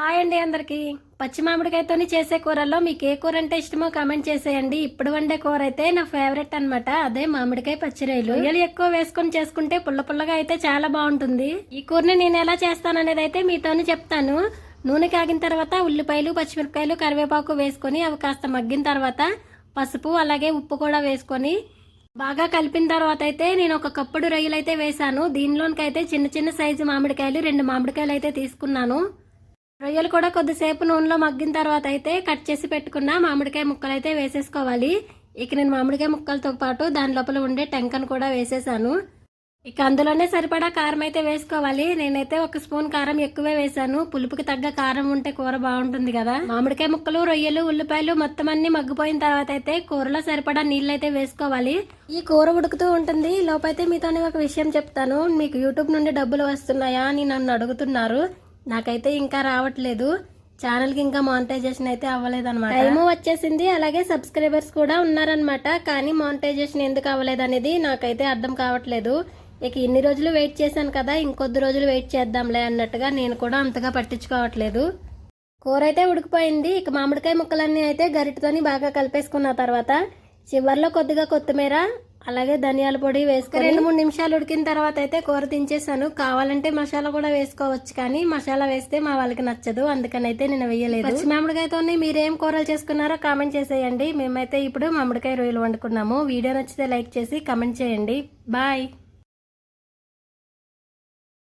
Hi అండి అందరికి. పచ్చి మామిడికాయతోని చేసే కూరల్లో మీకు ఏ కూర అంటే ఇష్టమో కామెంట్ చేసేయండి. ఇప్పుడు వండే కూర అయితే నా ఫేవరెట్ అన్నమాట. అదే మామిడికాయ పచ్చిరొయ్యలు. రొయ్యలు ఎక్కువ వేసుకొని చేసుకుంటే పుల్ల పుల్లగా అయితే చాలా బాగుంటుంది. ఈ కూరని నేను ఎలా చేస్తాననేది అయితే మీతోని చెప్తాను. నూనె కాగిన తర్వాత ఉల్లిపాయలు, పచ్చిమిరపకాయలు, కరివేపాకు వేసుకొని అవి కాస్త మగ్గిన తర్వాత పసుపు అలాగే ఉప్పు కూడా వేసుకొని బాగా కలిపిన తర్వాత అయితే నేను ఒక కప్పుడు రొయ్యలు అయితే వేసాను. దీనిలోనికైతే చిన్న చిన్న సైజు మామిడికాయలు 2 మామిడికాయలు అయితే తీసుకున్నాను. రొయ్యలు కూడా కొద్దిసేపు నూనెలో మగ్గిన తర్వాత అయితే కట్ చేసి పెట్టుకున్న మామిడికాయ ముక్కలు అయితే వేసేసుకోవాలి. ఇక నేను మామిడికాయ ముక్కలతో పాటు దాని లోపల ఉండే టెంకను కూడా వేసేసాను. ఇక అందులోనే సరిపడా కారం అయితే వేసుకోవాలి. నేనైతే 1 స్పూన్ కారం ఎక్కువే వేసాను. పులుపుకి తగ్గ కారం ఉంటే కూర బాగుంటుంది కదా. మామిడికాయ ముక్కలు, రొయ్యలు, ఉల్లిపాయలు మొత్తం అన్ని మగ్గిపోయిన తర్వాత అయితే కూరలో సరిపడా నీళ్ళు అయితే వేసుకోవాలి. ఈ కూర ఉడుకుతూ ఉంటుంది. లోపైతే మీతోనే ఒక విషయం చెప్తాను. మీకు యూట్యూబ్ నుండి డబ్బులు వస్తున్నాయా అని నన్ను అడుగుతున్నారు. నాకైతే ఇంకా రావట్లేదు. ఛానల్కి ఇంకా మానిటైజేషన్ అయితే అవ్వలేదన్నమాట. టైము వచ్చేసింది, అలాగే సబ్స్క్రైబర్స్ కూడా ఉన్నారనమాట. కానీ మానిటైజేషన్ ఎందుకు అవ్వలేదు అనేది నాకైతే అర్థం కావట్లేదు. ఇక ఇన్ని రోజులు వెయిట్ చేశాను కదా, ఇంకొద్ది రోజులు వెయిట్ చేద్దాంలే అన్నట్టుగా నేను కూడా అంతగా పట్టించుకోవట్లేదు. కూర అయితే ఉడికిపోయింది. ఇక మామిడికాయ ముక్కలన్నీ అయితే గరిటతోని బాగా కలిపేసుకున్న తర్వాత చివర్లో కొద్దిగా కొత్తిమీర అలాగే ధనియాల పొడి వేసుకొని 2-3 నిమిషాలు ఉడికిన తర్వాత అయితే కూర దించేసాను. కావాలంటే మసాలా కూడా వేసుకోవచ్చు, కానీ మసాలా వేస్తే మా వాళ్ళకి నచ్చదు, అందుకని అయితే నేను వేయలేదు. పచ్చి మామిడికాయతోని మీరేం కూరలు చేసుకున్నారో కామెంట్ చేసేయండి. మేమైతే ఇప్పుడు మామిడికాయ రొయ్యలు వండుకున్నాము. వీడియో నచ్చితే లైక్ చేసి కామెంట్ చేయండి. బాయ్.